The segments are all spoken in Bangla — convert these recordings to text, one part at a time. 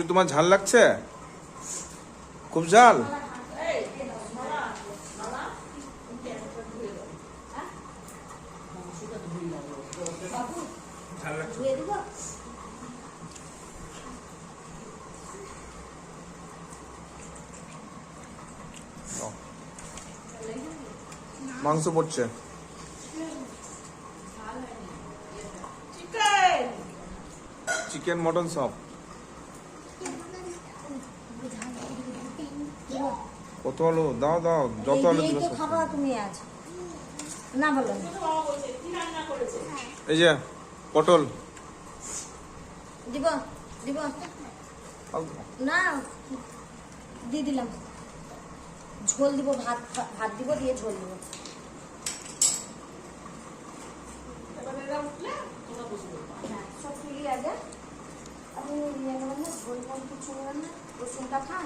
তোমার ঝাল লাগছে? খুব ঝাল? মাংস পড়ছে, চিকেন মটন সব। কত আলু দাও দাও, যত আলু খাবা তুমি আজ না বলো। এই যে পটল দিব দিব না, দিয়ে দিলাম। ঝোল দিব, ভাত ভাত দিব, দিয়ে ঝোল দিব। সব তুলি আগে আমি নিয়ে গেলাম না, ঝোল ফল কিছু নেবেন না। রসুনটা খান,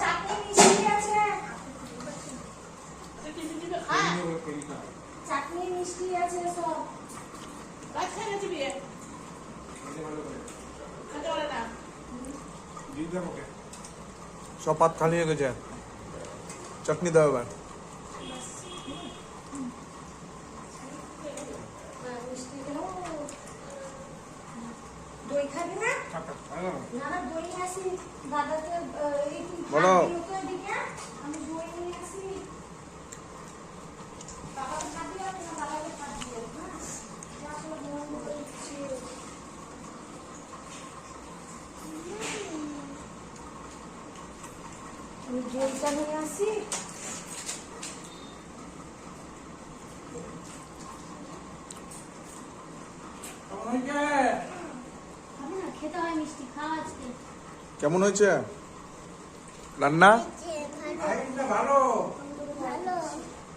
চাটনি মিষ্টি আছে, চাটনি মিষ্টি আছে সব। সব পাত খালি হয়ে গেছে, চাটনি দাও এবার। দই খাবি না? না না, দই নিয়ে আসি দাদাকে। বলো আমি দই নিয়ে আসি। বাবাকে খাবি না, বাবাকে খাবি না। আমি দইটা নিয়ে আসি। খেতে হয় মিষ্টি, খাওয়া আজকে। কেমন হয়েছে রান্না?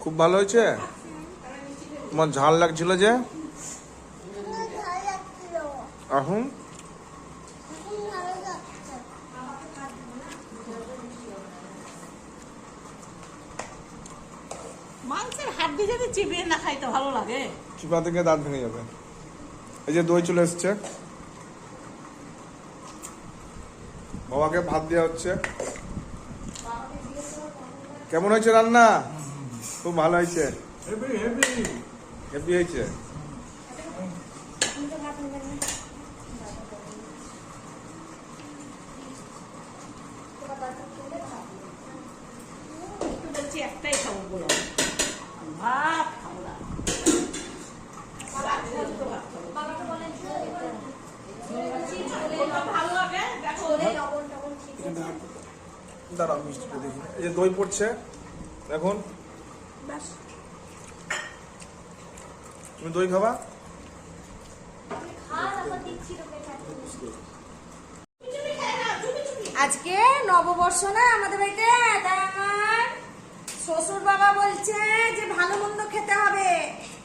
খুব ভালো হয়েছে। তোমার ঝাল লাগছিল যে এখন? মাংসের হাড্ডি যদি চিবিয়ে না খাইতে ভালো লাগে, চিপা থেকে দাঁত ভেঙে যাবে। এই যে দই চলে এসছে, বাবাকে ভাত দেওয়া হচ্ছে। কেমন হয়েছে রান্না? খুব ভালো হয়েছে, হেভি হয়েছে। বলছি একটাই খাবো, বলো ভাত খাবো না। ভালো লাগে দেখো, দাঁড়াও মিষ্টিটা দেখি। এই যে দই পড়ছে এখন, তুমি দই খাবা? আজকে নববর্ষ না আমাদের বাড়িতে, তাই আমার শ্বশুর বাবা বলছে যে ভালো মন্দ খেতে হবে।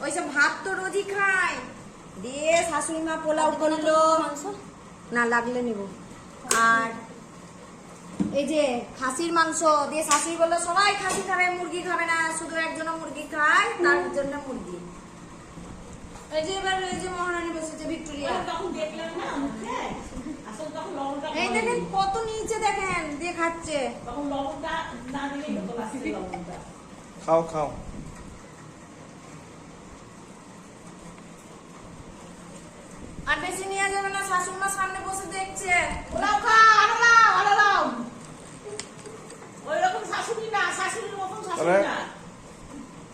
ওইসব ভাত তো রোজই খায়, দিয়ে শাশুড়ি মা পোলাও করলো, না লাগলে নিব। আর এই যে খাসির মাংস দিয়ে শাশুড়ি বললো সবাই খাসি খাবে, মুরগি খাবে না, শুধু একজন মুরগি খায়, তার জন্য মুরগি। এই যে এবার এই যে মহারানী বসেছে ভিক্টোরিয়া, এই দেখেন কত নিচে দেখেন দিয়ে খাচ্ছে। খাও খাও। আর বেশি নিয়ে যাবে না, শাশুড়ি মা সামনে বসে দেখছে। পোলাও খা, আরো লাও, আরো লাও। ওইরকম শাশুড়ি না, শাশুড়ির মতন শাশুড়ি না।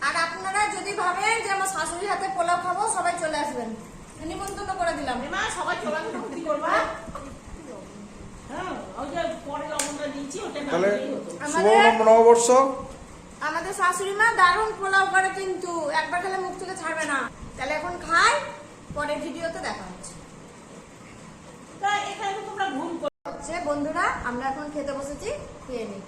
আর আপনারা যদি ভাবেন যে আমার শাশুড়ির হাতে পোলাও খাবো, সবাই চলে আসবেন, নিমন্ত্রণ করে দিলাম। মা সবাই চলে আসবে, কি করবা? হ্যাঁ, ওই যে পরে লবণটা দিয়েছি, ওটা না তাহলে দিলেই হতো। শুভ নববর্ষ। আমাদের শাশুড়ি মা দারুণ পোলাও করে, কিন্তু একবার খেলে মুখ থেকে ছাড়বে না। তাহলে এখন খাই, পরের ভিডিওতে দেখা হচ্ছে। তা এখানে তোমরা ভুল করছো বন্ধুরা, আমরা এখন খেতে বসেছি, খেয়ে নিই।